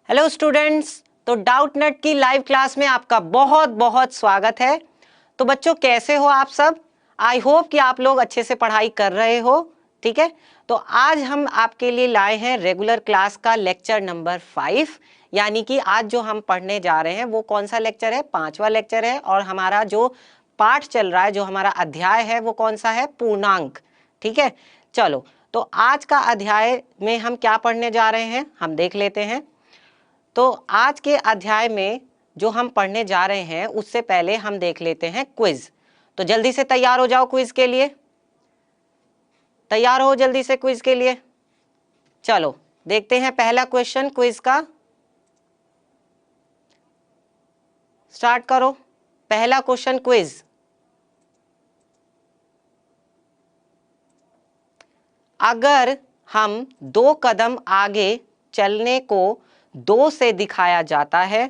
Hello students, तो doubt net की live class में आपका बहुत बहुत स्वागत है। तो बच्चों कैसे हो आप सब? आई होप कि आप लोग अच्छे से पढ़ाई कर रहे हो। ठीक है, तो आज हम आपके लिए लाए हैं रेगुलर क्लास का लेक्चर नंबर 5। यानी कि आज जो हम पढ़ने जा रहे हैं वो कौन सा लेक्चर है? 5वां लेक्चर है। और हमारा जो पाठ चल रहा है, जो हमारा अध्याय है वो कौन सा है? पूर्णांक। ठीक है, चलो तो आज का अध्याय में हम क्या पढ़ने जा रहे हैं हम देख लेते हैं। तो आज के अध्याय में जो हम पढ़ने जा रहे हैं उससे पहले हम देख लेते हैं क्विज। तो जल्दी से तैयार हो जाओ क्विज के लिए। तैयार हो जल्दी से क्विज के लिए। चलो देखते हैं पहला क्वेश्चन क्विज का। स्टार्ट करो पहला क्वेश्चन क्विज। अगर हम 2 कदम आगे चलने को 2 से दिखाया जाता है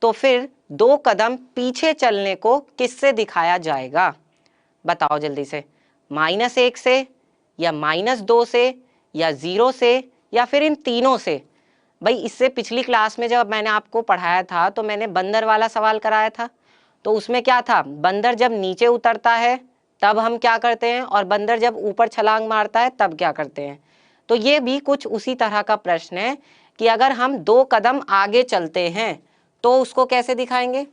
तो फिर 2 कदम पीछे चलने को किससे दिखाया जाएगा? बताओ जल्दी से। -1 से या -2 से या 0 से या फिर इन तीनों से? भाई इससे पिछली क्लास में जब मैंने आपको पढ़ाया था तो मैंने बंदर वाला सवाल कराया था। तो उसमें क्या था? बंदर जब नीचे उतरता है तब हम क्या करते हैं, और बंदर जब ऊपर छलांग मारता है तब क्या करते हैं। तो ये भी कुछ उसी तरह का प्रश्न है कि अगर हम 2 कदम आगे चलते हैं तो उसको कैसे दिखाएंगे।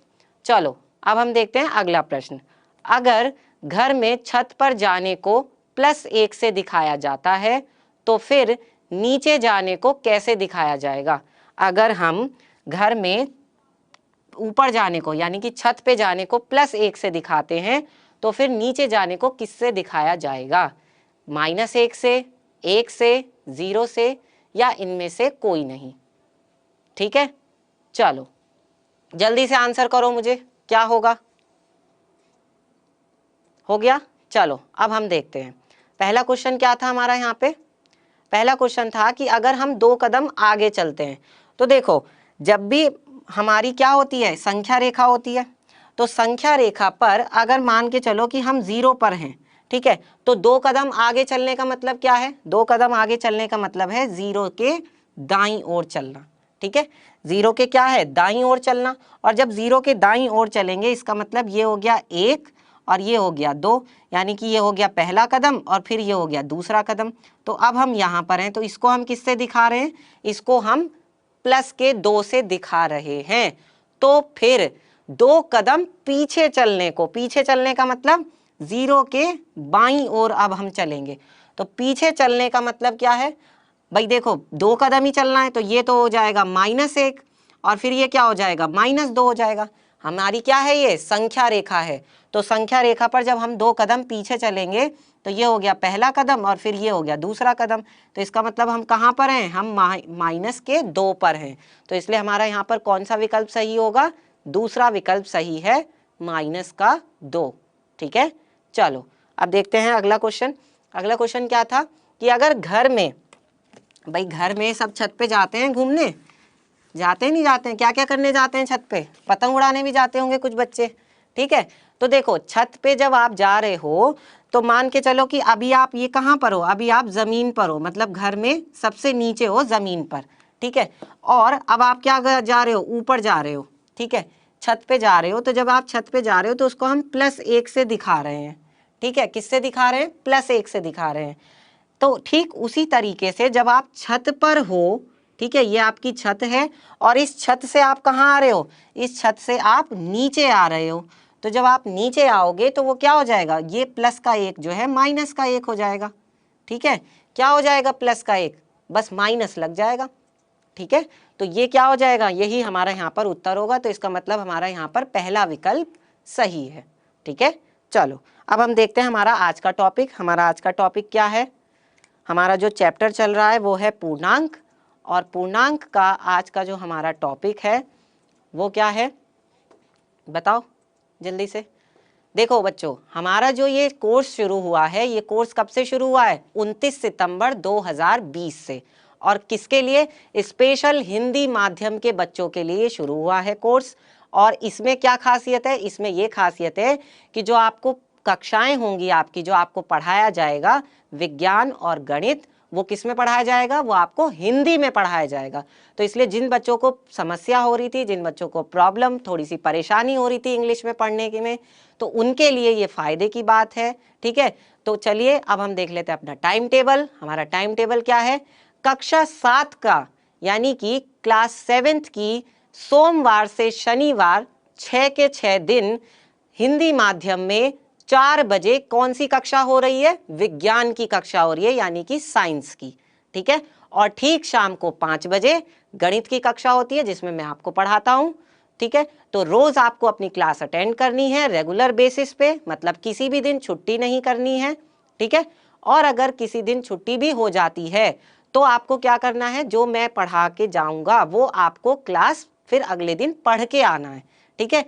चलो अब हम देखते हैं अगला प्रश्न। अगर घर में छत पर जाने को +1 से दिखाया जाता है तो फिर नीचे जाने को कैसे दिखाया जाएगा? अगर हम घर में ऊपर जाने को यानी कि छत पे जाने को +1 से दिखाते हैं तो फिर नीचे जाने को किससे दिखाया जाएगा? -1 से, 1 से, 0 से या इनमें से कोई नहीं। ठीक है, चलो जल्दी से आंसर करो मुझे, क्या होगा? हो गया? चलो अब हम देखते हैं पहला क्वेश्चन क्या था हमारा। यहाँ पे पहला क्वेश्चन था कि अगर हम 2 कदम आगे चलते हैं तो देखो, जब भी हमारी क्या होती है, संख्या रेखा होती है। तो संख्या रेखा पर अगर मान के चलो कि हम 0 पर हैं, ठीक है, तो 2 कदम आगे चलने का मतलब क्या है? 2 कदम आगे चलने का मतलब है 0 के दाईं ओर चलना। ठीक है, 0 के क्या है? दाईं ओर चलना। और जब 0 के दाईं ओर चलेंगे इसका मतलब ये हो गया 1 और ये हो गया 2, यानी कि ये हो गया पहला कदम और फिर ये हो गया दूसरा कदम। तो अब हम यहाँ पर हैं तो इसको हम किससे दिखा रहे हैं? इसको हम +2 से दिखा रहे हैं। तो फिर 2 कदम पीछे चलने को, पीछे चलने का मतलब 0 के बाईं ओर अब हम चलेंगे। तो पीछे चलने का मतलब क्या है भाई? देखो 2 कदम ही चलना है तो ये तो हो जाएगा -1 और फिर ये क्या हो जाएगा? -2 हो जाएगा। हमारी क्या है? ये संख्या रेखा है। तो संख्या रेखा पर जब हम 2 कदम पीछे चलेंगे तो ये हो गया पहला कदम और फिर ये हो गया दूसरा कदम। तो इसका मतलब हम कहाँ पर हैं? हम -2 पर हैं। तो इसलिए हमारा यहाँ पर कौन सा विकल्प सही होगा? दूसरा विकल्प सही है, -2। ठीक है, चलो अब देखते हैं अगला क्वेश्चन। अगला क्वेश्चन क्या था कि अगर घर में, भाई घर में सब छत पे जाते हैं घूमने, जाते हैं नहीं जाते हैं? क्या क्या करने जाते हैं छत पे? पतंग उड़ाने भी जाते होंगे कुछ बच्चे। ठीक है, तो देखो छत पे जब आप जा रहे हो तो मान के चलो कि अभी आप ये कहाँ पर हो? अभी आप जमीन पर हो, मतलब घर में सबसे नीचे हो, जमीन पर। ठीक है, और अब आप क्या जा रहे हो? ऊपर जा रहे हो। ठीक है, छत पे जा रहे हो। तो जब आप छत पे जा रहे हो तो उसको हम +1 से दिखा रहे हैं। ठीक है, किससे दिखा रहे हैं? +1 से दिखा रहे हैं। तो ठीक उसी तरीके से जब आप छत पर हो, ठीक है, ये आपकी छत है और इस छत से आप कहाँ आ रहे हो? इस छत से आप नीचे आ रहे हो। तो जब आप नीचे आओगे तो वो क्या हो जाएगा? ये +1 जो है -1 हो जाएगा। ठीक है, क्या हो जाएगा? +1, बस माइनस लग जाएगा। ठीक है, तो ये क्या हो जाएगा? यही हमारा यहाँ पर उत्तर होगा। तो इसका मतलब हमारा यहाँ पर पहला विकल्प सही है। ठीक है, चलो अब हम देखते हैं हमारा आज का टॉपिक। हमारा आज का टॉपिक क्या है? हमारा जो चैप्टर चल रहा है वो है पूर्णांक। और पूर्णांक का आज का जो हमारा टॉपिक है वो क्या है? बताओ जल्दी से। देखो बच्चों, हमारा जो ये कोर्स शुरू हुआ है, ये कोर्स कब से शुरू हुआ है? 29 सितंबर 2020 से। और किसके लिए? स्पेशल हिंदी माध्यम के बच्चों के लिए शुरू हुआ है कोर्स। और इसमें क्या खासियत है? इसमें ये खासियत है कि जो आपको कक्षाएं होंगी आपकी, जो आपको पढ़ाया जाएगा विज्ञान और गणित, वो किस में पढ़ाया जाएगा, वो आपको हिंदी में पढ़ाया जाएगा। तो इसलिए जिन बच्चों को समस्या हो रही थी, जिन बच्चों को प्रॉब्लम, थोड़ी सी परेशानी हो रही थी इंग्लिश में पढ़ने के में, तो उनके लिए ये फायदे की बात है। ठीक है, तो चलिए अब हम देख लेते हैं अपना टाइम टेबल। हमारा टाइम टेबल क्या है, कक्षा 7 का यानी कि क्लास 7th की सोमवार से शनिवार 6 के 6 दिन हिंदी माध्यम में 4 बजे कौन सी कक्षा हो रही है, विज्ञान की कक्षा हो रही है यानी कि साइंस की। ठीक है, और ठीक शाम को 5 बजे गणित की कक्षा होती है जिसमें मैं आपको पढ़ाता हूं। ठीक है, तो रोज आपको अपनी क्लास अटेंड करनी है रेगुलर बेसिस पे, मतलब किसी भी दिन छुट्टी नहीं करनी है। ठीक है, और अगर किसी दिन छुट्टी भी हो जाती है तो आपको क्या करना है, जो मैं पढ़ा के जाऊंगा वो आपको क्लास फिर अगले दिन पढ़ के आना है। ठीक है,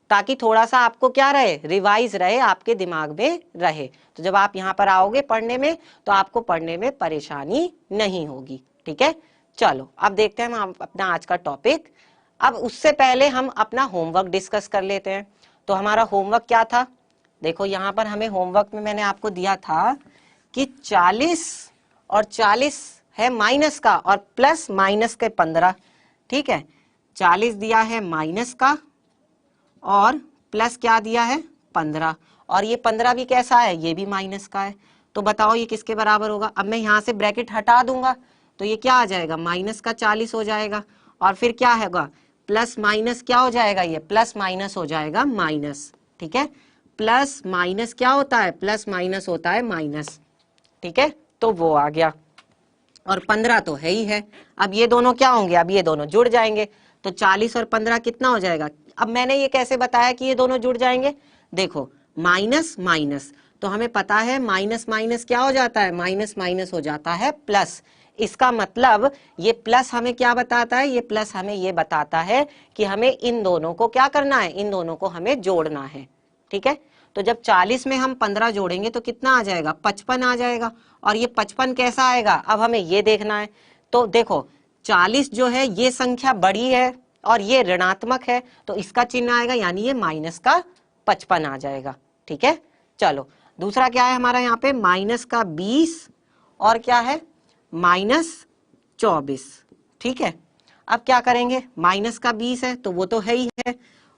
ताकि थोड़ा सा आपको क्या रहे, रिवाइज रहे, आपके दिमाग में रहे। तो जब आप यहाँ पर आओगे पढ़ने में तो आपको पढ़ने में परेशानी नहीं होगी। ठीक है, चलो अब देखते हैं हम अपना आज का टॉपिक। अब उससे पहले हम अपना होमवर्क डिस्कस कर लेते हैं। तो हमारा होमवर्क क्या था, देखो यहाँ पर हमें होमवर्क में मैंने आपको दिया था कि 40 और 40 है माइनस का और प्लस माइनस के 15। ठीक है, 40 दिया है माइनस का और प्लस क्या दिया है 15, और ये 15 भी कैसा है, ये भी माइनस का है। तो बताओ ये किसके बराबर होगा। अब मैं यहाँ से ब्रैकेट हटा दूंगा तो ये क्या आ जाएगा, माइनस का 40 हो जाएगा, और फिर क्या होगा, प्लस माइनस क्या हो जाएगा, ये प्लस माइनस हो जाएगा माइनस। ठीक है, प्लस माइनस क्या होता है, प्लस माइनस होता है माइनस। ठीक है, तो वो आ गया, और 15 तो है ही है। अब ये दोनों क्या होंगे, अब ये दोनों जुड़ जाएंगे, तो 40 और 15 कितना हो जाएगा। अब मैंने ये कैसे बताया कि ये दोनों जुड़ जाएंगे, देखो माइनस माइनस, तो हमें पता है माइनस माइनस क्या हो जाता है, माइनस माइनस हो जाता है प्लस। इसका मतलब ये प्लस हमें क्या बताता है, ये प्लस हमें ये बताता है कि हमें इन दोनों को क्या करना है, इन दोनों को हमें जोड़ना है। ठीक है, तो जब 40 में हम 15 जोड़ेंगे तो कितना आ जाएगा, 55 आ जाएगा। और ये 55 कैसा आएगा, अब हमें ये देखना है। तो देखो 40 जो है ये संख्या बड़ी है और ये ऋणात्मक है, तो इसका चिन्ह आएगा यानी ये माइनस का 55 आ जाएगा। ठीक है, चलो दूसरा क्या है हमारा यहाँ पे, माइनस का 20 और क्या है माइनस 24। ठीक है, अब क्या करेंगे, माइनस का 20 है तो वो तो है ही है,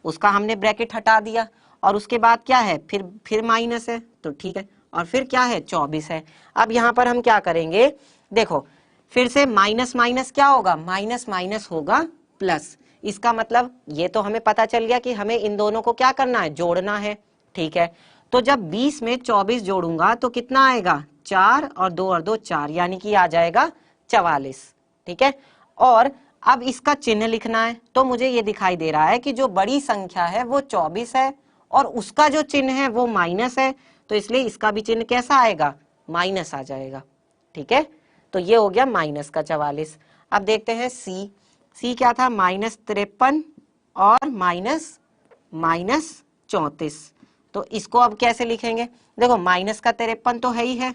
उसका हमने ब्रैकेट हटा दिया, और उसके बाद क्या है, फिर माइनस है तो ठीक है, और फिर क्या है 24 है। अब यहाँ पर हम क्या करेंगे, देखो फिर से माइनस माइनस क्या होगा, माइनस माइनस होगा प्लस। इसका मतलब ये तो हमें पता चल गया कि हमें इन दोनों को क्या करना है, जोड़ना है। ठीक है, तो जब 20 में 24 जोड़ूंगा तो कितना आएगा, 4 और 2 और 2 4, यानी कि आ जाएगा 44। ठीक है, और अब इसका चिन्ह लिखना है, तो मुझे ये दिखाई दे रहा है कि जो बड़ी संख्या है वो 24 है और उसका जो चिन्ह है वो माइनस है, तो इसलिए इसका भी चिन्ह कैसा आएगा, माइनस आ जाएगा। ठीक है, तो ये हो गया माइनस का 44। अब देखते हैं सी क्या था, -53 और माइनस 34। तो इसको अब कैसे लिखेंगे, देखो माइनस का 53 तो है ही है।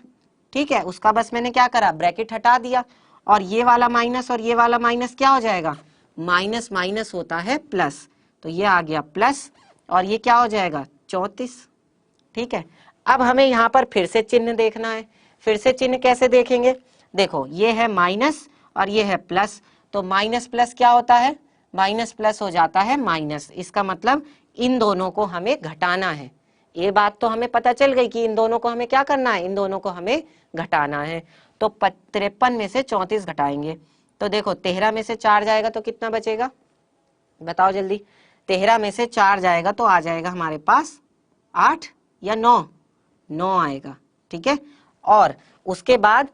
ठीक है, उसका बस मैंने क्या करा, ब्रैकेट हटा दिया, और ये वाला माइनस और ये वाला माइनस क्या हो जाएगा, माइनस माइनस होता है प्लस, तो ये आ गया प्लस, और ये क्या हो जाएगा 34। ठीक है, अब हमें यहाँ पर फिर से चिन्ह देखना है। फिर से चिन्ह कैसे देखेंगे, देखो ये है माइनस और ये है प्लस, तो माइनस प्लस क्या होता है, माइनस प्लस हो जाता है माइनस। इसका मतलब इन दोनों को हमें घटाना है। ये बात तो हमें पता चल गई कि इन दोनों को हमें क्या करना है, इन दोनों को हमें घटाना है। तो 53 में से 34 घटाएंगे, तो देखो 13 में से 4 जाएगा तो कितना बचेगा, बताओ जल्दी। 13 में से 4 जाएगा तो आ जाएगा हमारे पास 8 या 9 आएगा। ठीक है, और उसके बाद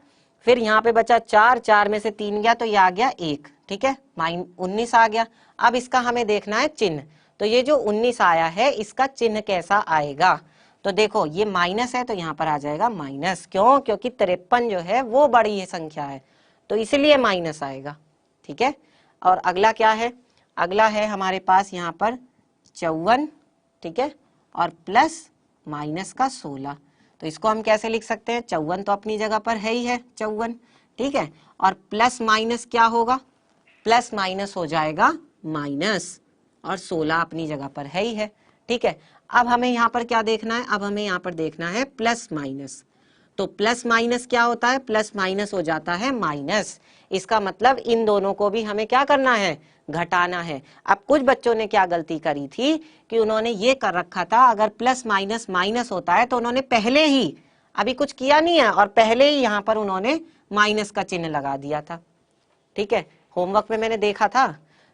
फिर यहाँ पे बचा 4 में से 3 गया तो ये आ गया 1। ठीक है, 19 आ गया। अब इसका हमें देखना है चिन्ह, तो ये जो 19 आया है इसका चिन्ह कैसा आएगा, तो देखो ये माइनस है तो यहाँ पर आ जाएगा माइनस। क्यों, क्योंकि 53 जो है वो बड़ी संख्या है तो इसलिए माइनस आएगा। ठीक है, और अगला क्या है, अगला है हमारे पास यहाँ पर 54। ठीक है, और प्लस माइनस का 16, तो इसको हम कैसे लिख सकते हैं, 54 तो अपनी जगह पर है ही है 54। ठीक है, और प्लस माइनस क्या होगा, प्लस माइनस हो जाएगा माइनस, और 16 अपनी जगह पर है ही है। ठीक है, अब हमें यहाँ पर क्या देखना है, अब हमें यहाँ पर देखना है प्लस माइनस। तो प्लस माइनस क्या होता है, प्लस माइनस हो जाता है माइनस। इसका मतलब इन दोनों को भी हमें क्या करना है, घटाना है। अब कुछ बच्चों ने क्या गलती करी थी कि उन्होंने ये कर रखा था, अगर प्लस माइनस माइनस होता है तो उन्होंने पहले ही, अभी कुछ किया नहीं है और पहले ही यहाँ पर उन्होंने माइनस का चिन्ह लगा दिया था। ठीक है, होमवर्क में मैंने देखा था।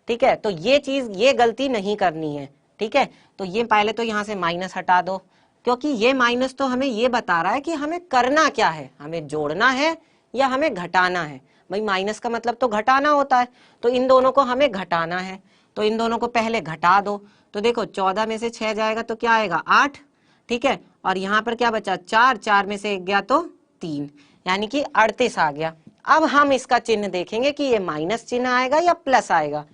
ठीक है, तो ये चीज, ये गलती नहीं करनी है। ठीक है, तो ये पहले तो यहाँ से माइनस हटा दो, क्योंकि ये माइनस तो हमें ये बता रहा है कि हमें करना क्या है, हमें जोड़ना है या हमें घटाना है। भाई माइनस का मतलब तो घटाना होता है, तो इन दोनों को हमें घटाना है, तो इन दोनों को पहले घटा दो। तो देखो 14 में से 6 जाएगा तो क्या आएगा, 8। ठीक है, और यहाँ पर क्या बचा, 4, 4 में से 1 गया तो 3, यानी कि 38 आ गया। अब हम इसका चिन्ह देखेंगे कि ये माइनस चिन्ह आएगा या प्लस आएगा।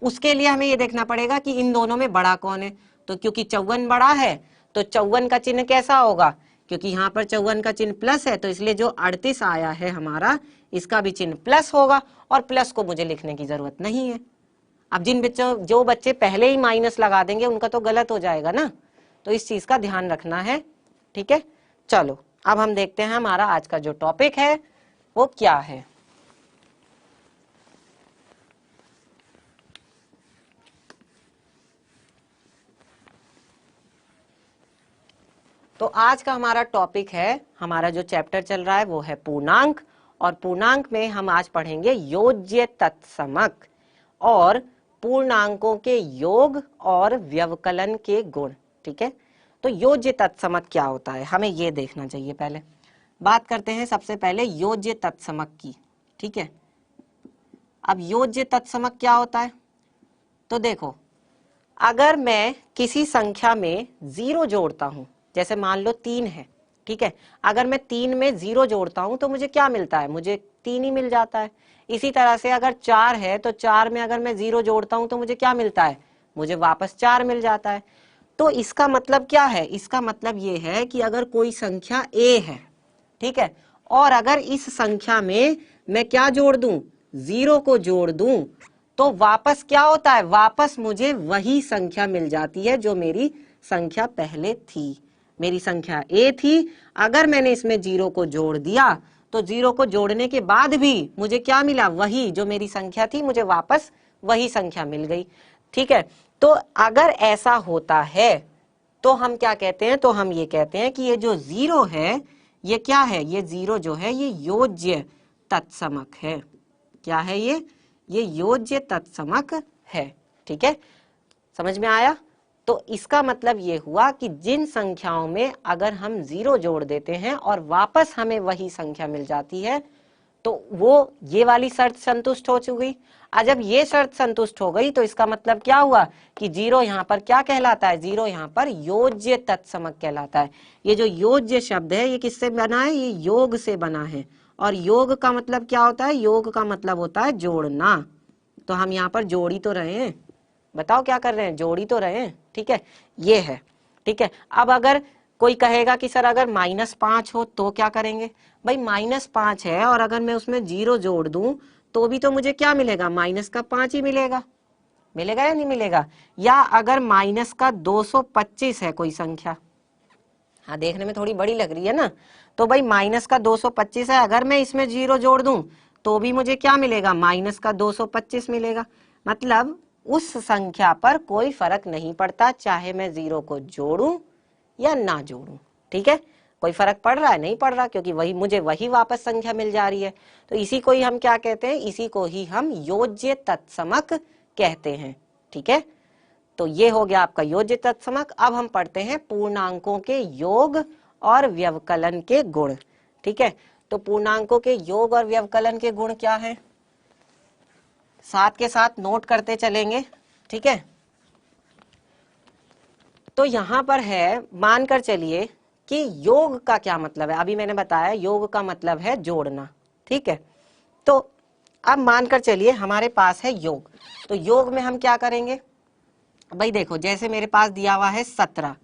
उसके लिए हमें ये देखना पड़ेगा कि इन दोनों में बड़ा कौन है। तो क्योंकि 54 बड़ा है तो 54 का चिन्ह कैसा होगा, क्योंकि यहाँ पर 54 का चिन्ह प्लस है, तो इसलिए जो 38 आया है हमारा, इसका भी चिन्ह प्लस होगा, और प्लस को मुझे लिखने की जरूरत नहीं है। अब जो बच्चे पहले ही माइनस लगा देंगे उनका तो गलत हो जाएगा ना, तो इस चीज का ध्यान रखना है। ठीक है, चलो अब हम देखते हैं हमारा आज का जो टॉपिक है वो क्या है। तो आज का हमारा टॉपिक है, हमारा जो चैप्टर चल रहा है वो है पूर्णांक, और पूर्णांक में हम आज पढ़ेंगे योज्य तत्समक और पूर्णांकों के योग और व्यवकलन के गुण। ठीक है, तो योज्य तत्समक क्या होता है हमें ये देखना चाहिए। पहले बात करते हैं सबसे पहले योज्य तत्समक की। ठीक है, अब योज्य तत्समक क्या होता है, तो देखो अगर मैं किसी संख्या में 0 जोड़ता हूं, जैसे मान लो 3 है। ठीक है, अगर मैं 3 में 0 जोड़ता हूं तो मुझे क्या मिलता है, मुझे 3 ही मिल जाता है। इसी तरह से अगर 4 है तो 4 में अगर मैं 0 जोड़ता हूं तो मुझे क्या मिलता है, मुझे वापस 4 मिल जाता है। तो इसका मतलब क्या है, इसका मतलब ये है कि अगर कोई संख्या a है, ठीक है, और अगर इस संख्या में मैं क्या जोड़ दूं, 0 को जोड़ दूं, तो वापस क्या होता है, वापस मुझे वही संख्या मिल जाती है जो मेरी संख्या पहले थी। मेरी संख्या a थी, अगर मैंने इसमें 0 को जोड़ दिया तो 0 को जोड़ने के बाद भी मुझे क्या मिला, वही जो मेरी संख्या थी, मुझे वापस वही संख्या मिल गई। ठीक है, तो अगर ऐसा होता है तो हम क्या कहते हैं, तो हम ये कहते हैं कि ये जो 0 है ये क्या है, ये 0 जो है ये योज्य तत्समक है। क्या है ये योज्य तत्समक है। ठीक है, समझ में आया। तो इसका मतलब ये हुआ कि जिन संख्याओं में अगर हम 0 जोड़ देते हैं और वापस हमें वही संख्या मिल जाती है, तो वो ये वाली शर्त संतुष्ट हो चुकी। जब ये शर्त संतुष्ट हो गई तो इसका मतलब क्या हुआ कि 0 यहाँ पर क्या कहलाता है, 0 यहाँ पर योज्य तत्समक कहलाता है। ये जो योज्य शब्द है ये किससे बना है, ये योग से बना है, और योग का मतलब क्या होता है, योग का मतलब होता है जोड़ना। तो हम यहाँ पर जोड़ ही तो रहे हैं, बताओ क्या कर रहे हैं, जोड़ ही तो रहे हैं। ठीक है, ये है। ठीक है, अब अगर कोई कहेगा कि सर अगर -5 हो तो क्या करेंगे, भाई -5 है और अगर मैं उसमें 0 जोड़ दूं तो भी तो मुझे क्या मिलेगा, -5 ही मिलेगा। मिलेगा या नहीं मिलेगा। या अगर -225 है कोई संख्या, हाँ देखने में थोड़ी बड़ी लग रही है ना, तो भाई -225 है, अगर मैं इसमें 0 जोड़ दूं तो भी मुझे क्या मिलेगा, -225 मिलेगा। मतलब उस संख्या पर कोई फर्क नहीं पड़ता, चाहे मैं 0 को जोड़ूं या ना जोड़ूं। ठीक है, कोई फर्क पड़ रहा है, नहीं पड़ रहा, क्योंकि वही मुझे वही वापस संख्या मिल जा रही है। तो इसी को ही हम क्या कहते हैं, इसी को ही हम योज्य तत्समक कहते हैं। ठीक है, तो ये हो गया आपका योज्य तत्समक। अब हम पढ़ते हैं पूर्णांकों के योग और व्यवकलन के गुण। ठीक है, तो पूर्णांकों के योग और व्यवकलन के गुण क्या है, साथ के साथ नोट करते चलेंगे। ठीक है, तो यहां पर है, मानकर चलिए कि योग का क्या मतलब है, अभी मैंने बताया योग का मतलब है जोड़ना। ठीक है, तो अब मानकर चलिए हमारे पास है योग, तो योग में हम क्या करेंगे, भाई देखो जैसे मेरे पास दिया हुआ है 17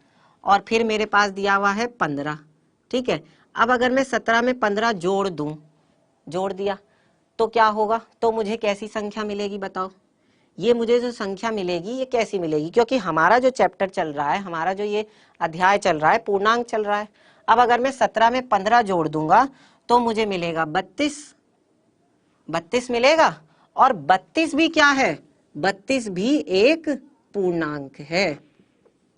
और फिर मेरे पास दिया हुआ है 15। ठीक है, अब अगर मैं 17 में 15 जोड़ दूं, जोड़ दिया तो क्या होगा, तो मुझे कैसी संख्या मिलेगी बताओ। ये मुझे जो संख्या मिलेगी ये कैसी मिलेगी, क्योंकि हमारा जो चैप्टर चल रहा है, हमारा जो ये अध्याय चल रहा है, पूर्णांक चल रहा है। अब अगर मैं 17 में 15 जोड़ दूंगा तो मुझे मिलेगा 32, 32 मिलेगा। और 32 भी क्या है, 32 भी एक पूर्णांक है।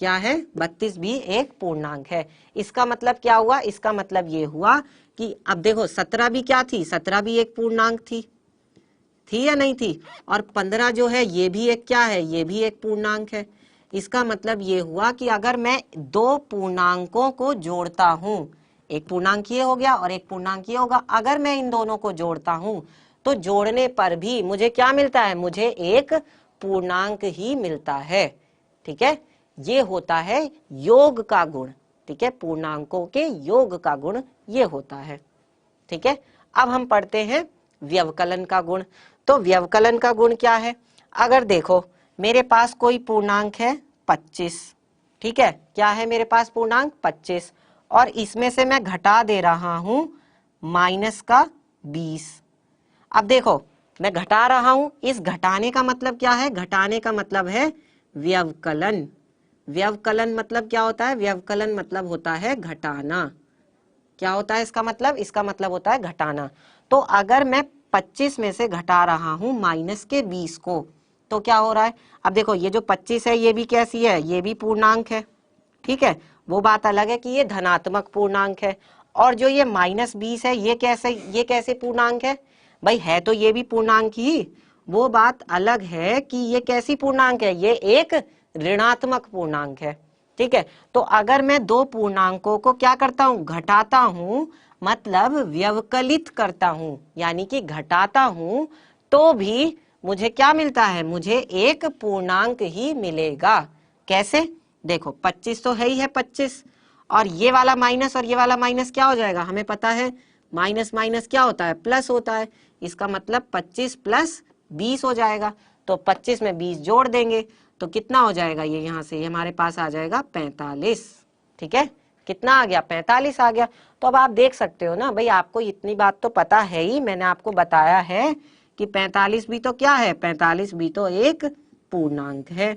क्या है, 32 भी एक पूर्णांक है। इसका मतलब क्या हुआ, इसका मतलब ये हुआ कि अब देखो 17 भी क्या थी, 17 भी एक पूर्णांक थी या नहीं थी, और 15 जो है ये भी एक क्या है, ये भी एक पूर्णांक है। इसका मतलब ये हुआ कि अगर मैं दो पूर्णांकों को जोड़ता हूं, एक पूर्णांक ये हो गया और एक पूर्णांक ये होगा, अगर मैं इन दोनों को जोड़ता हूं तो जोड़ने पर भी मुझे क्या मिलता है, मुझे एक पूर्णांक ही मिलता है। ठीक है, ये होता है योग का गुण। ठीक है, पूर्णांकों के योग का गुण ये होता है। ठीक है, अब हम पढ़ते हैं व्यवकलन का गुण। तो व्यवकलन का गुण क्या है, अगर देखो मेरे पास कोई पूर्णांक है 25, ठीक है, क्या है मेरे पास पूर्णांक 25, और इसमें से मैं घटा दे रहा हूं माइनस का 20। अब देखो मैं घटा रहा हूं, इस घटाने का मतलब क्या है, घटाने का मतलब है व्यवकलन। व्यवकलन मतलब क्या होता है, व्यवकलन मतलब होता है घटाना। क्या होता है इसका मतलब, इसका मतलब होता है घटाना। तो अगर मैं 25 में से घटा रहा हूं माइनस के 20 को, तो क्या हो रहा है, अब देखो ये जो 25 है ये भी कैसी है, ये भी पूर्णांक है। ठीक है, वो बात अलग है कि ये धनात्मक पूर्णांक है, और जो ये माइनस 20 है ये कैसे पूर्णांक है, भाई है तो ये भी पूर्णांक ही, वो बात अलग है कि ये कैसी पूर्णांक है, ये एक ऋणात्मक पूर्णांक है। ठीक है, तो अगर मैं दो पूर्णांकों को क्या करता हूं, घटाता हूं, मतलब व्यवकलित करता हूं, यानी कि घटाता हूं, तो भी मुझे क्या मिलता है, मुझे एक पूर्णांक ही मिलेगा। कैसे, देखो 25 तो है ही है 25, और ये वाला माइनस और ये वाला माइनस क्या हो जाएगा, हमें पता है माइनस माइनस क्या होता है, प्लस होता है। इसका मतलब 25 प्लस 20 हो जाएगा। तो 25 में 20 जोड़ देंगे तो कितना हो जाएगा, ये यहाँ से ये हमारे पास आ जाएगा 45। ठीक है, कितना आ गया, 45 आ गया। तो अब आप देख सकते हो ना भाई, आपको इतनी बात तो पता है ही, मैंने आपको बताया है कि 45 भी तो क्या है, 45 भी तो एक पूर्णांक है।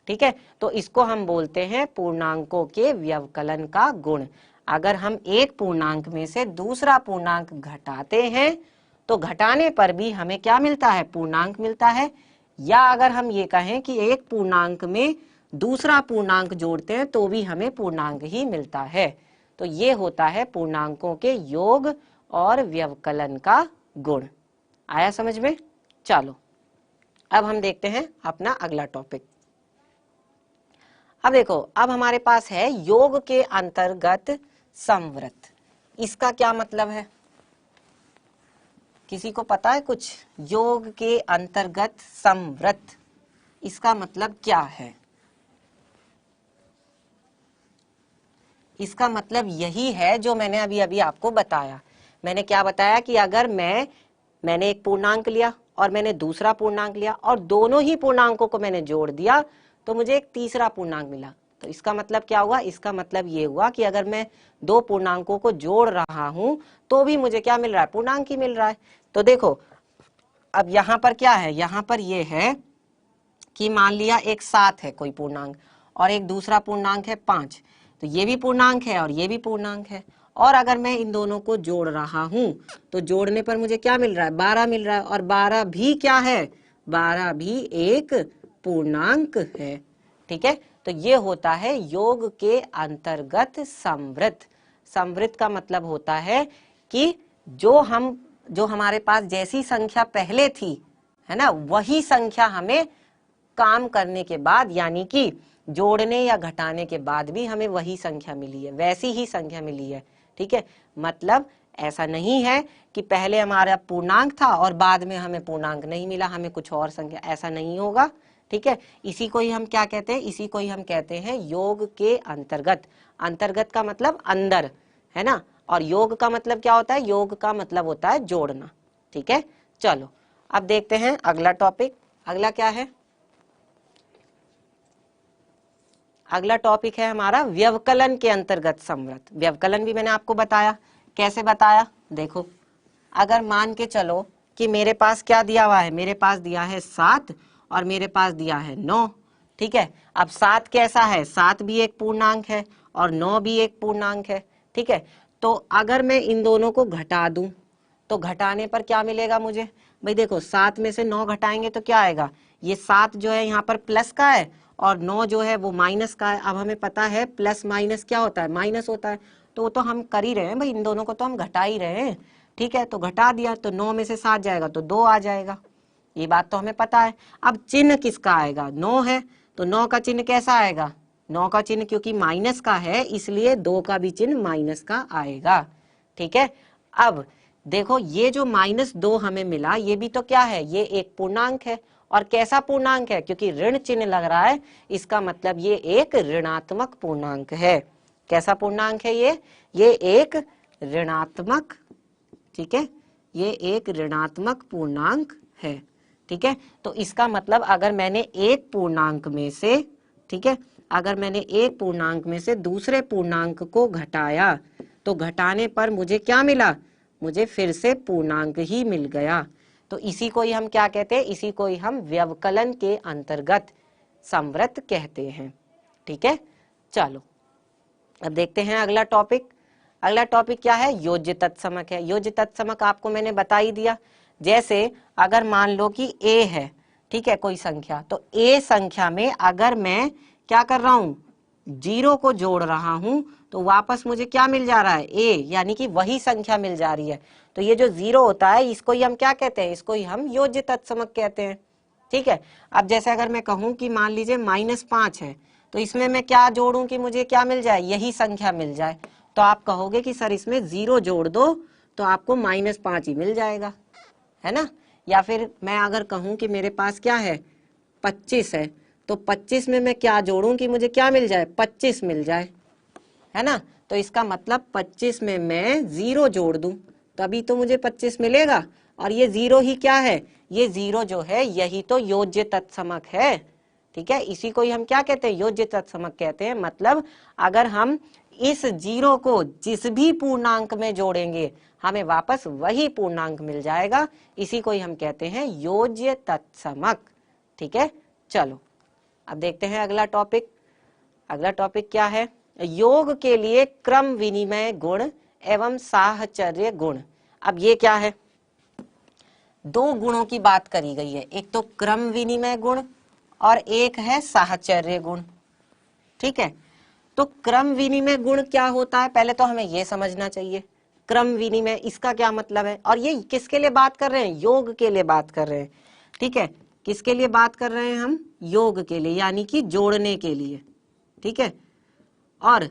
ठीक है, तो इसको हम बोलते हैं पूर्णांकों के व्यवकलन का गुण। अगर हम एक पूर्णांक में से दूसरा पूर्णांक घटाते हैं तो घटाने पर भी हमें क्या मिलता है, पूर्णांक मिलता है। या अगर हम ये कहें कि एक पूर्णांक में दूसरा पूर्णांक जोड़ते हैं तो भी हमें पूर्णांक ही मिलता है। तो ये होता है पूर्णांकों के योग और व्यवकलन का गुण। आया समझ में? चलो अब हम देखते हैं अपना अगला टॉपिक। अब देखो, अब हमारे पास है योग के अंतर्गत संवृत। इसका क्या मतलब है, किसी को पता है कुछ? योग के अंतर्गत संवृत, इसका मतलब क्या है? इसका मतलब यही है जो मैंने अभी अभी आपको बताया। मैंने क्या बताया कि अगर मैंने एक पूर्णांक लिया और मैंने दूसरा पूर्णांक लिया और दोनों ही पूर्णांकों को मैंने जोड़ दिया तो मुझे एक तीसरा पूर्णांक मिला। तो इसका मतलब क्या हुआ, इसका मतलब ये हुआ कि अगर मैं दो पूर्णांकों को जोड़ रहा हूं तो भी मुझे क्या मिल रहा है, पूर्णांक ही मिल रहा है। तो देखो अब यहाँ पर क्या है, यहाँ पर ये है कि मान लिया एक 7 है कोई पूर्णांक और एक दूसरा पूर्णांक है 5, तो ये भी पूर्णांक है और ये भी पूर्णांक है। और अगर मैं इन दोनों को जोड़ रहा हूं तो जोड़ने पर मुझे क्या मिल रहा है, 12 मिल रहा है, और 12 भी क्या है, 12 भी एक पूर्णांक है। ठीक है, तो ये होता है योग के अंतर्गत संवृत। संवृत का मतलब होता है कि जो हमारे पास जैसी संख्या पहले थी, है ना, वही संख्या हमें काम करने के बाद, यानी कि जोड़ने या घटाने के बाद भी हमें वही संख्या मिली है, वैसी ही संख्या मिली है। ठीक है, मतलब ऐसा नहीं है कि पहले हमारा पूर्णांक था और बाद में हमें पूर्णांक नहीं मिला, हमें कुछ और संख्या, ऐसा नहीं होगा। ठीक है, इसी को ही हम क्या कहते हैं, इसी को ही हम कहते हैं योग के अंतर्गत। अंतर्गत का मतलब अंदर, है ना, और योग का मतलब क्या होता है, योग का मतलब होता है जोड़ना। ठीक है, चलो अब देखते हैं अगला टॉपिक। अगला क्या है, अगला टॉपिक है हमारा व्यवकलन के अंतर्गत संवृत। व्यवकलन भी मैंने आपको बताया, कैसे बताया, देखो अगर मान के चलो कि मेरे पास क्या दिया हुआ है, मेरे पास दिया है 7 और मेरे पास दिया है 9। ठीक है, अब 7 कैसा है, 7 भी एक पूर्णांक है और 9 भी एक पूर्णांक है। ठीक है। तो अगर मैं इन दोनों को घटा दूं तो घटाने पर क्या मिलेगा मुझे? भाई देखो 7 में से 9 घटाएंगे तो क्या आएगा? ये 7 जो है यहाँ पर प्लस का है और 9 जो है वो माइनस का है। अब हमें पता है प्लस माइनस क्या होता है? माइनस होता है। तो वो तो हम कर ही रहे हैं भाई, इन दोनों को तो हम घटा ही रहे हैं। ठीक है, तो घटा दिया तो 9 में से 7 जाएगा तो 2 आ जाएगा, ये बात तो हमें पता है। अब चिन्ह किसका आएगा? 9 है तो 9 का चिन्ह कैसा आएगा? 9 का चिन्ह क्योंकि माइनस का है इसलिए 2 का भी चिन्ह माइनस का आएगा। ठीक है, अब देखो ये जो -2 हमें मिला ये भी तो क्या है? ये एक पूर्णांक है। और कैसा पूर्णांक है? क्योंकि ऋण चिन्ह लग रहा है इसका मतलब ये एक ऋणात्मक पूर्णांक है। कैसा पूर्णांक है ये? ये एक ऋणात्मक, ठीक है, ये एक ऋणात्मक पूर्णांक है। ठीक है, तो इसका मतलब अगर मैंने एक पूर्णांक में से, ठीक है, अगर मैंने एक पूर्णांक में से दूसरे पूर्णांक को घटाया तो घटाने पर मुझे क्या मिला? मुझे फिर से पूर्णांक ही मिल गया। तो इसी को ही हम क्या कहते हैं? इसी को ही हम व्यवकलन के अंतर्गत संवृत कहते हैं। ठीक है, चलो अब देखते हैं अगला टॉपिक। अगला टॉपिक क्या है? योज्य तत्समक है। योज्य तत्समक आपको मैंने बता ही दिया। जैसे अगर मान लो कि a है, ठीक है, कोई संख्या, तो a संख्या में अगर मैं क्या कर रहा हूं? 0 को जोड़ रहा हूं तो वापस मुझे क्या मिल जा रहा है? a, यानी कि वही संख्या मिल जा रही है। तो ये जो 0 होता है इसको ही हम क्या कहते हैं? इसको ही हम योज्य तत्समक कहते हैं। ठीक है, अब जैसे अगर मैं कहूं कि मान लीजिए -5 है तो इसमें मैं क्या जोड़ूं कि मुझे क्या मिल जाए? यही संख्या मिल जाए। तो आप कहोगे कि सर इसमें 0 जोड़ दो तो आपको -5 ही मिल जाएगा, है ना। या फिर मैं अगर कहूं कि मेरे पास क्या है? 25 है तो 25 में मैं क्या जोड़ूं कि मुझे क्या मिल जाए? 25 मिल जाए, है ना। तो इसका मतलब 25 में मैं 0 जोड़ दूं तभी तो मुझे 25 मिलेगा। और ये 0 ही क्या है? ये 0 जो है यही तो योज्य तत्समक है। ठीक है, इसी को ही हम क्या कहते हैं? योज्य तत्समक कहते हैं। मतलब अगर हम इस 0 को जिस भी पूर्णांक में जोड़ेंगे हमें वापस वही पूर्णांक मिल जाएगा। इसी को ही हम कहते हैं योज्य तत्समक। ठीक है, चलो अब देखते हैं अगला टॉपिक। अगला टॉपिक क्या है? योग के लिए क्रम विनिमय गुण एवं साहचर्य गुण। अब ये क्या है? 2 गुणों की बात करी गई है, एक तो क्रम विनिमय गुण और एक है साहचर्य गुण। ठीक है, तो क्रम विनिमय गुण क्या होता है पहले तो हमें ये समझना चाहिए। क्रम विनिमय इसका क्या मतलब है? और ये किसके लिए बात कर रहे हैं? योग के लिए बात कर रहे हैं। ठीक है, किसके लिए बात कर रहे हैं हम? योग के लिए, यानी कि जोड़ने के लिए। ठीक है, और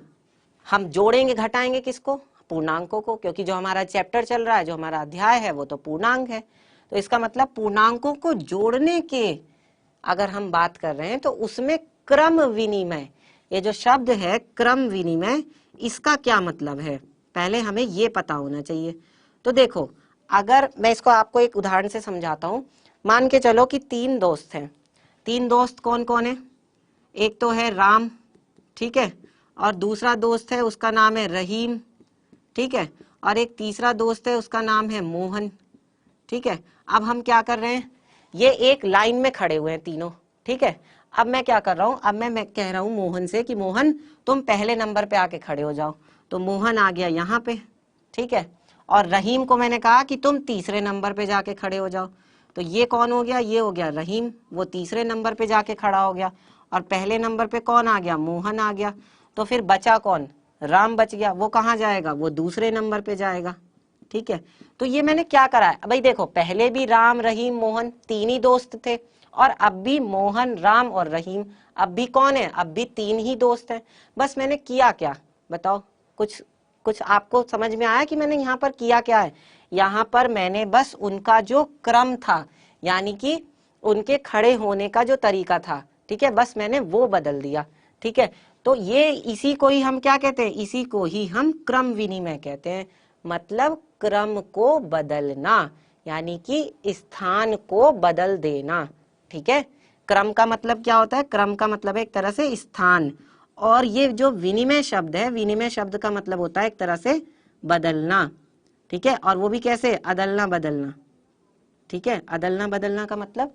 हम जोड़ेंगे घटाएंगे किसको? पूर्णांकों को, क्योंकि जो हमारा चैप्टर चल रहा है, जो हमारा अध्याय है वो तो पूर्णांक है। तो इसका मतलब पूर्णांकों को जोड़ने के अगर हम बात कर रहे हैं तो उसमें क्रम विनिमय, ये जो शब्द है क्रम विनिमय, इसका क्या मतलब है पहले हमें ये पता होना चाहिए। तो देखो अगर मैं इसको आपको एक उदाहरण से समझाता हूं। मान के चलो कि 3 दोस्त हैं। 3 दोस्त कौन कौन है? एक तो है राम, ठीक है, और दूसरा दोस्त है उसका नाम है रहीम, ठीक है, और एक तीसरा दोस्त है उसका नाम है मोहन। ठीक है, अब हम क्या कर रहे हैं? ये एक लाइन में खड़े हुए हैं तीनों। ठीक है, अब मैं क्या कर रहा हूं? अब मैं कह रहा हूं मोहन से कि मोहन तुम पहले नंबर पे आके खड़े हो जाओ। तो मोहन आ गया यहाँ पे, ठीक है, और रहीम को मैंने कहा कि तुम तीसरे नंबर पे जाके खड़े हो जाओ। तो ये कौन हो गया? ये हो गया रहीम, वो तीसरे नंबर पे जाके खड़ा हो गया। और पहले नंबर पे कौन आ गया? मोहन आ गया। तो फिर बचा कौन? राम बच गया। वो कहाँ जाएगा? वो दूसरे नंबर पे जाएगा। ठीक है, तो ये मैंने क्या करा है? भाई देखो पहले भी राम रहीम मोहन 3 ही दोस्त थे और अब भी मोहन राम और रहीम अब भी कौन है? अब भी 3 ही दोस्त हैं। बस मैंने किया क्या बताओ? कुछ आपको समझ में आया कि मैंने यहाँ पर किया क्या है? यहाँ पर मैंने बस उनका जो क्रम था, यानी कि उनके खड़े होने का जो तरीका था, ठीक है, बस मैंने वो बदल दिया। ठीक है, तो ये इसी को ही हम क्या कहते हैं? इसी को ही हम क्रम विनिमय कहते हैं। मतलब क्रम को बदलना, यानी कि स्थान को बदल देना। ठीक है, क्रम का मतलब क्या होता है? क्रम का मतलब है एक तरह से स्थान, और ये जो विनिमय शब्द है, विनिमय शब्द का मतलब होता है एक तरह से बदलना। ठीक है, और वो भी कैसे? अदलना बदलना। ठीक है, अदलना बदलना का मतलब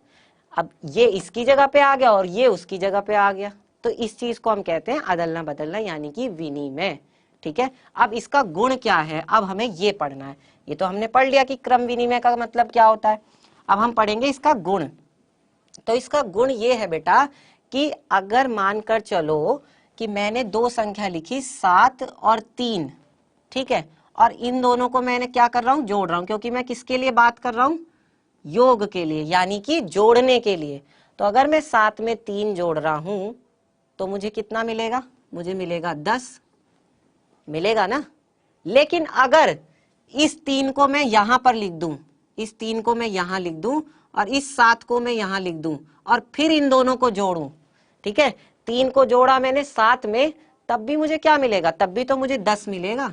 अब ये इसकी जगह पे आ गया और ये उसकी जगह पे आ गया, तो इस चीज को हम कहते हैं अदलना बदलना, यानी कि विनिमय। ठीक है। अब इसका गुण क्या है, अब हमें ये पढ़ना है। ये तो हमने पढ़ लिया कि क्रम विनिमय का मतलब क्या होता है। अब हम पढ़ेंगे इसका गुण। तो इसका गुण ये है बेटा कि अगर मानकर चलो कि मैंने दो संख्या लिखी 7 और 3, ठीक है, और इन दोनों को मैंने क्या कर रहा हूं, जोड़ रहा हूं, क्योंकि मैं किसके लिए बात कर रहा हूं, योग के लिए, यानी कि जोड़ने के लिए। तो अगर मैं 7 में 3 जोड़ रहा हूं तो मुझे कितना मिलेगा, मुझे मिलेगा 10, मिलेगा ना। लेकिन अगर इस 3 को मैं यहां पर लिख दूं, इस 3 को मैं यहां लिख दूं और इस 7 को मैं यहां लिख दूं और फिर इन दोनों को जोड़ूं, ठीक है, 3 को जोड़ा मैंने 7 में, तब भी मुझे क्या मिलेगा, तब भी तो मुझे 10 मिलेगा।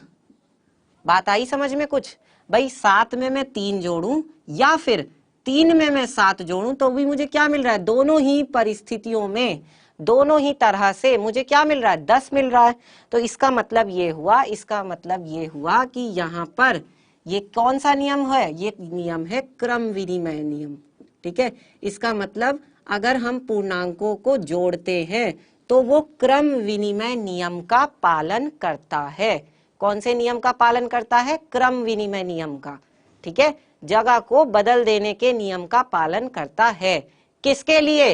बात आई समझ में कुछ भाई, 7 में मैं 3 जोड़ूं या फिर 3 में मैं 7 जोड़ूं तो भी मुझे क्या मिल रहा है, दोनों ही परिस्थितियों में, दोनों ही तरह से मुझे क्या मिल रहा है, 10 मिल रहा है। तो इसका मतलब ये हुआ, इसका मतलब ये हुआ कि यहाँ पर ये कौन सा नियम है, ये नियम है क्रम विनिमय नियम, ठीक है। इसका मतलब अगर हम पूर्णांकों को जोड़ते हैं तो वो क्रम विनिमय नियम का पालन करता है। कौन से नियम का पालन करता है, क्रम विनिमय नियम का, ठीक है, जगह को बदल देने के नियम का पालन करता है। किसके लिए,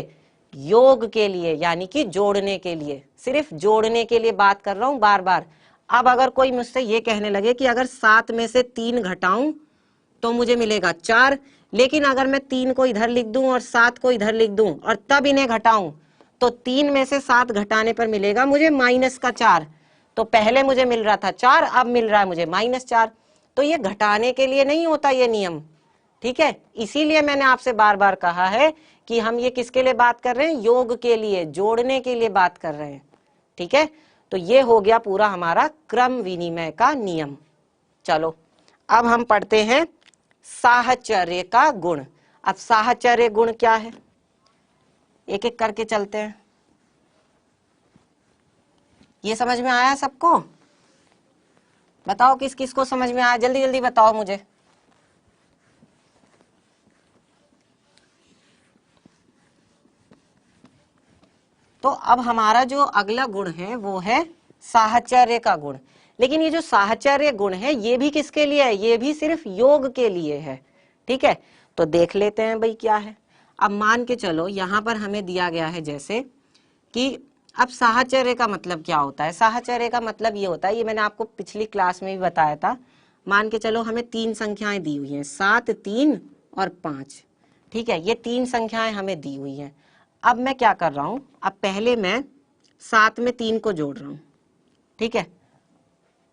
योग के लिए, यानी कि जोड़ने के लिए, सिर्फ जोड़ने के लिए बात कर रहा हूं बार बार। अब अगर कोई मुझसे ये कहने लगे कि अगर 7 में से 3 घटाऊं तो मुझे मिलेगा 4, लेकिन अगर मैं 3 को इधर लिख दूं और 7 को इधर लिख दूं और तब इन्हें घटाऊं तो 3 में से 7 घटाने पर मिलेगा मुझे -4। तो पहले मुझे मिल रहा था 4, अब मिल रहा है मुझे -4। तो ये घटाने के लिए नहीं होता ये नियम, ठीक है। इसीलिए मैंने आपसे बार बार कहा है कि हम ये किसके लिए बात कर रहे हैं, योग के लिए, जोड़ने के लिए बात कर रहे हैं, ठीक है। तो ये हो गया पूरा हमारा क्रम विनिमय का नियम। चलो अब हम पढ़ते हैं साहचर्य का गुण। अब साहचर्य गुण क्या है, एक एक करके चलते हैं। ये समझ में आया सबको, बताओ किस किस को समझ में आया, जल्दी जल्दी बताओ मुझे। तो अब हमारा जो अगला गुण है वो है साहचर्य का गुण। लेकिन ये जो साहचर्य गुण है ये भी किसके लिए है, ये भी सिर्फ योग के लिए है, ठीक है। तो देख लेते हैं भाई क्या है। अब मान के चलो यहाँ पर हमें दिया गया है जैसे कि अब साहचर्य का मतलब क्या होता है, साहचर्य का मतलब ये होता है, ये मैंने आपको पिछली क्लास में भी बताया था। मान के चलो हमें 3 संख्याएं दी हुई हैं, 7, 3 और 5, ठीक है, ये 3 संख्याएं हमें दी हुई हैं। अब मैं क्या कर रहा हूं, अब पहले मैं 7 में 3 को जोड़ रहा हूं, ठीक है,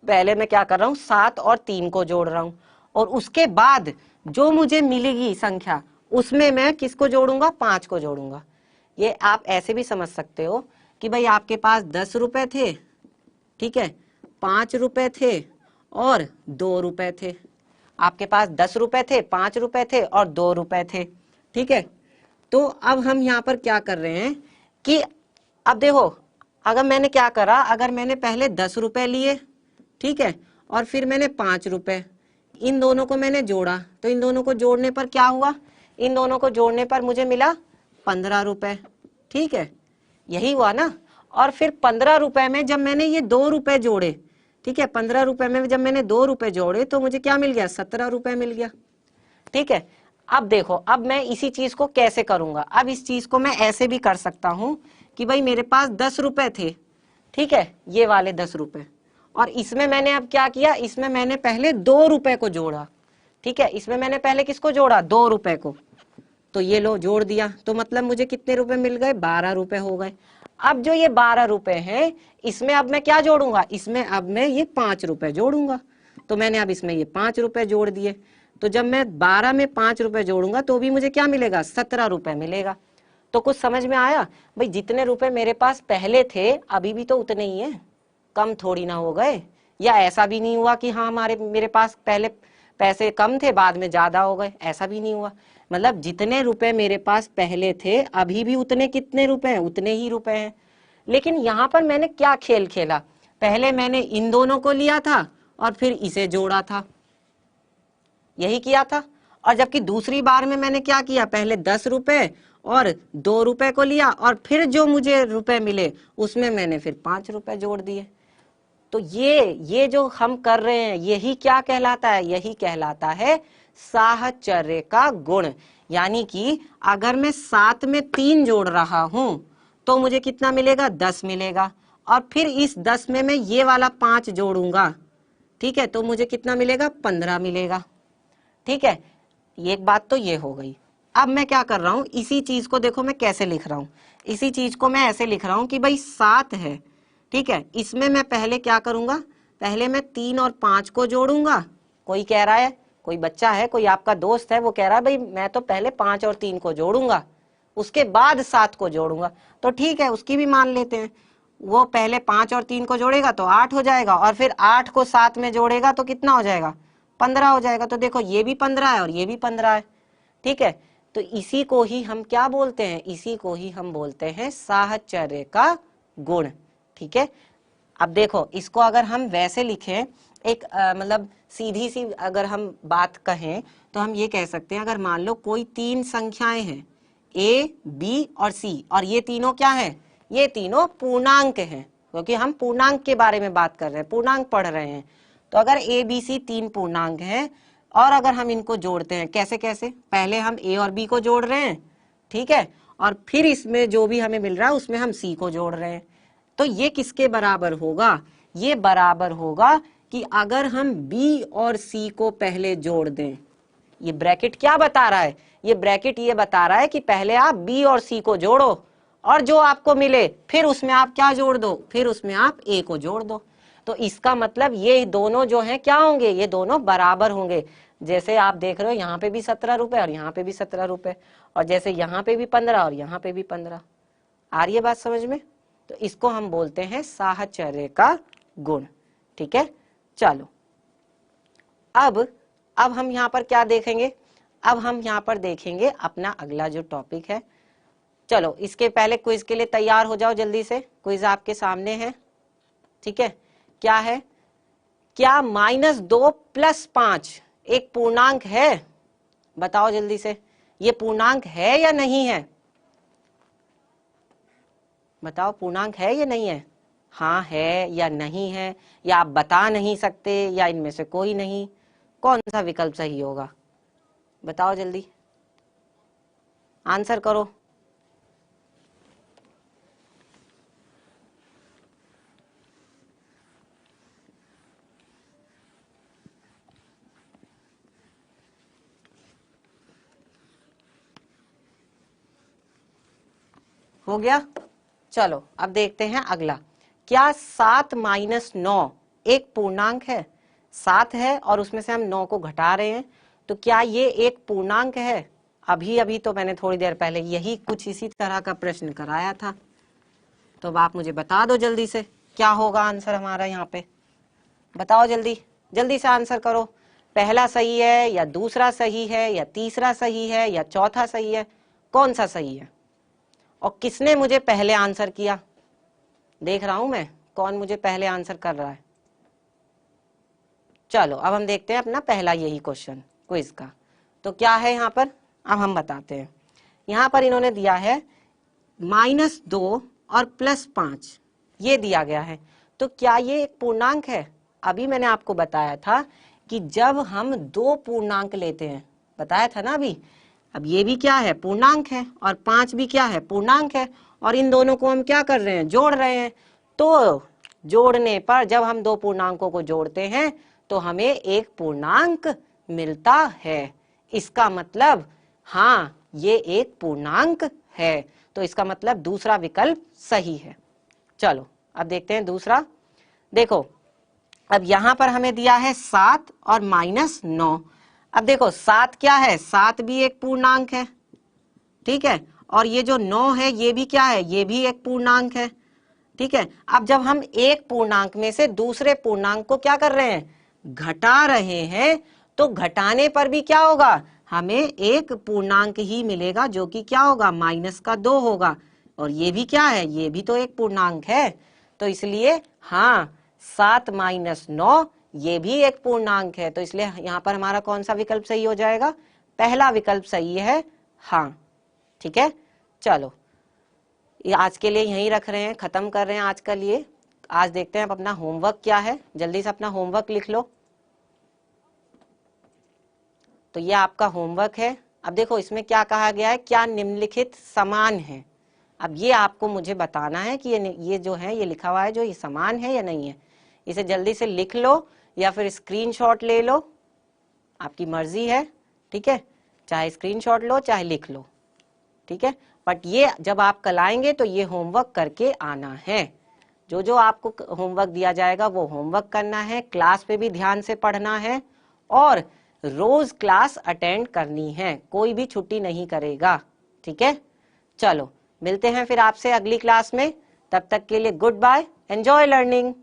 पहले मैं क्या कर रहा हूं, 7 और 3 को जोड़ रहा हूं और उसके बाद जो मुझे मिलेगी संख्या उसमें मैं किसको जोड़ूंगा, 5 को जोड़ूंगा। ये आप ऐसे भी समझ सकते हो कि भाई आपके पास 10 रुपए थे, ठीक है, 5 रुपए थे और 2 रुपए थे। आपके पास 10 रुपए थे, 5 रुपए थे और 2 रुपए थे, ठीक है। तो अब हम यहाँ पर क्या कर रहे हैं कि अब देखो, अगर मैंने क्या करा, अगर मैंने पहले 10 रुपए लिए, ठीक है, और फिर मैंने 5 रुपए, इन दोनों को मैंने जोड़ा, तो इन दोनों को जोड़ने पर क्या हुआ, इन दोनों को जोड़ने पर मुझे मिला 15 रुपए, ठीक है, यही हुआ ना। और फिर 15 रुपए में जब मैंने ये 2 रुपए जोड़े, ठीक है, 15 रुपए में जब मैंने 2 रुपए जोड़े तो मुझे क्या मिल गया, 17 रुपए मिल गया, ठीक है। अब देखो, अब मैं इसी चीज को कैसे करूंगा, अब इस चीज को मैं ऐसे भी कर सकता हूं कि भाई मेरे पास 10 रुपए थे, ठीक है, ये वाले 10 रुपए, और इसमें मैंने अब क्या किया, इसमें मैंने पहले 2 रुपए को जोड़ा, ठीक है, इसमें मैंने पहले किसको जोड़ा, 2 रुपए को, तो ये लो जोड़ दिया, तो मतलब मुझे कितने रुपए मिल गए, 12 रुपए हो गए। अब जो ये 12 रुपए हैं इसमें अब मैं क्या जोड़ूंगा, इसमें अब मैं ये 5 रुपए जोड़ूंगा, तो मैंने अब इसमें ये 5 रुपए जोड़ दिए। तो जब मैं 12 में 5 रुपए जोड़ूंगा तो भी मुझे क्या मिलेगा, 17 रुपए मिलेगा। तो कुछ समझ में आया भाई, जितने रुपए मेरे पास पहले थे अभी भी तो उतने ही हैं, कम थोड़ी ना हो गए। या ऐसा भी नहीं हुआ कि हाँ मेरे पास पहले पैसे कम थे बाद में ज्यादा हो गए, ऐसा भी नहीं हुआ। मतलब जितने रुपए मेरे पास पहले थे अभी भी उतने कितने रुपए हैं, उतने ही रुपए हैं। लेकिन यहाँ पर मैंने क्या खेल खेला, पहले मैंने इन दोनों को लिया था और फिर इसे जोड़ा था, यही किया था। और जबकि दूसरी बार में मैंने क्या किया, पहले 10 रुपए और 2 रुपए को लिया और फिर जो मुझे रुपए मिले उसमें मैंने फिर 5 रुपए जोड़ दिए। तो ये जो हम कर रहे हैं यही क्या कहलाता है, यही कहलाता है साहचर्य का गुण। यानी कि अगर मैं 7 में 3 जोड़ रहा हूं तो मुझे कितना मिलेगा, 10 मिलेगा, और फिर इस 10 में मैं ये वाला 5 जोड़ूंगा, ठीक है, तो मुझे कितना मिलेगा, 15 मिलेगा। ठीक है, ये एक बात तो ये हो गई। अब मैं क्या कर रहा हूं, इसी चीज को देखो मैं कैसे लिख रहा हूं, इसी चीज को मैं ऐसे लिख रहा हूं कि भाई 7 है, ठीक है, इसमें मैं पहले क्या करूंगा, पहले मैं 3 और 5 को जोड़ूंगा। कोई कह रहा है, कोई बच्चा है, कोई आपका दोस्त है, वो कह रहा है भाई मैं तो पहले 5 और 3 को जोड़ूंगा, उसके बाद 7 को जोड़ूंगा। तो ठीक है, उसकी भी मान लेते हैं। वो पहले 5 और 3 को जोड़ेगा तो 8 हो जाएगा, और फिर 8 को 7 में जोड़ेगा तो कितना हो जाएगा, 15 हो जाएगा। तो देखो ये भी 15 है और ये भी 15 है। ठीक है, तो इसी को ही हम क्या बोलते हैं, इसी को ही हम बोलते हैं साहचर्य का गुण। ठीक है, अब देखो इसको अगर हम वैसे लिखें, एक मतलब सीधी सी अगर हम बात कहें तो हम ये कह सकते हैं, अगर मान लो कोई 3 संख्याएं हैं A, B और C, और ये तीनों क्या हैं, ये तीनों पूर्णांक हैं, क्योंकि हम पूर्णांक के बारे में बात कर रहे हैं, पूर्णांक पढ़ रहे हैं। तो अगर A, B, C 3 पूर्णांक हैं, और अगर हम इनको जोड़ते हैं, कैसे कैसे, पहले हम A और B को जोड़ रहे हैं, ठीक है, और फिर इसमें जो भी हमें मिल रहा है उसमें हम C को जोड़ रहे हैं। तो ये किसके बराबर होगा, ये बराबर होगा कि अगर हम B और C को पहले जोड़ दें। ये ब्रैकेट क्या बता रहा है, ये ब्रैकेट ये बता रहा है कि पहले आप B और C को जोड़ो, और जो आपको मिले फिर उसमें आप क्या जोड़ दो, फिर उसमें आप A को जोड़ दो। तो इसका मतलब ये दोनों जो हैं क्या होंगे, ये दोनों बराबर होंगे। जैसे आप देख रहे हो यहाँ पे भी 17 रुपए और यहाँ पे भी 17 रुपए, और जैसे यहाँ पे भी 15 और यहाँ पे भी 15। आ रही है बात समझ में? तो इसको हम बोलते हैं साहचर्य का गुण। ठीक है, चलो अब हम यहाँ पर क्या देखेंगे, अब हम यहाँ पर देखेंगे अपना अगला जो टॉपिक है। चलो इसके पहले क्विज के लिए तैयार हो जाओ जल्दी से, क्विज आपके सामने है। ठीक है, क्या है, क्या -2 + 5 एक पूर्णांक है? बताओ जल्दी से, ये पूर्णांक है या नहीं है? बताओ पूर्णांक है या नहीं है? हाँ है या नहीं है, या आप बता नहीं सकते, या इनमें से कोई नहीं, कौन सा विकल्प सही होगा? बताओ जल्दी, आंसर करो। हो गया? चलो अब देखते हैं अगला। क्या 7 - 9 एक पूर्णांक है? 7 है और उसमें से हम 9 को घटा रहे हैं, तो क्या ये एक पूर्णांक है? अभी तो मैंने थोड़ी देर पहले यही कुछ इसी तरह का प्रश्न कराया था। तो अब आप मुझे बता दो जल्दी से, क्या होगा आंसर हमारा यहाँ पे? बताओ जल्दी, जल्दी से आंसर करो। पहला सही है या दूसरा सही है या तीसरा सही है या चौथा सही है, कौन सा सही है? और किसने मुझे पहले आंसर किया? देख रहा हूं मैं कौन मुझे पहले आंसर कर रहा है। चलो अब हम देखते हैं अपना पहला यही क्वेश्चन क्विज का। तो क्या है यहाँ पर, अब हम बताते हैं। यहाँ पर इन्होंने दिया है -2 और +5, ये दिया गया है। तो क्या ये एक पूर्णांक है? अभी मैंने आपको बताया था कि जब हम 2 पूर्णांक लेते हैं, बताया था ना अभी। अब ये भी क्या है, पूर्णांक है, और 5 भी क्या है, पूर्णांक है, और इन दोनों को हम क्या कर रहे हैं, जोड़ रहे हैं। तो जोड़ने पर जब हम 2 पूर्णांकों को जोड़ते हैं तो हमें एक पूर्णांक मिलता है। इसका मतलब हाँ ये एक पूर्णांक है, तो इसका मतलब दूसरा विकल्प सही है। चलो अब देखते हैं दूसरा। देखो अब यहां पर हमें दिया है 7 और -9। अब देखो 7 क्या है, 7 भी एक पूर्णांक है, ठीक है, और ये जो 9 है ये भी क्या है, ये भी एक पूर्णांक है। ठीक है, अब जब हम एक पूर्णांक में से दूसरे पूर्णांक को क्या कर रहे हैं, घटा रहे हैं, तो घटाने पर भी क्या होगा, हमें एक पूर्णांक ही मिलेगा, जो कि क्या होगा, -2 होगा। और ये भी क्या है, ये भी तो एक पूर्णांक है। तो इसलिए हाँ 7 - 9 ये भी एक पूर्णांक है। तो इसलिए यहाँ पर हमारा कौन सा विकल्प सही हो जाएगा, पहला विकल्प सही है। हाँ ठीक है, चलो ये आज के लिए यहीं रख रहे हैं, खत्म कर रहे हैं आज के लिए। आज देखते हैं अब अपना होमवर्क क्या है। जल्दी से अपना होमवर्क लिख लो। तो ये आपका होमवर्क है। अब देखो इसमें क्या कहा गया है, क्या निम्नलिखित समान है। अब ये आपको मुझे बताना है कि ये जो है, ये लिखा हुआ है जो, ये समान है या नहीं है। इसे जल्दी से लिख लो या फिर स्क्रीनशॉट ले लो, आपकी मर्जी है, ठीक है। चाहे स्क्रीनशॉट लो चाहे लिख लो, ठीक है। बट ये जब आप कल आएंगे तो ये होमवर्क करके आना है। जो जो आपको होमवर्क दिया जाएगा वो होमवर्क करना है, क्लास पे भी ध्यान से पढ़ना है और रोज क्लास अटेंड करनी है, कोई भी छुट्टी नहीं करेगा, ठीक है। चलो मिलते हैं फिर आपसे अगली क्लास में, तब तक के लिए गुड बाय, एंजॉय लर्निंग।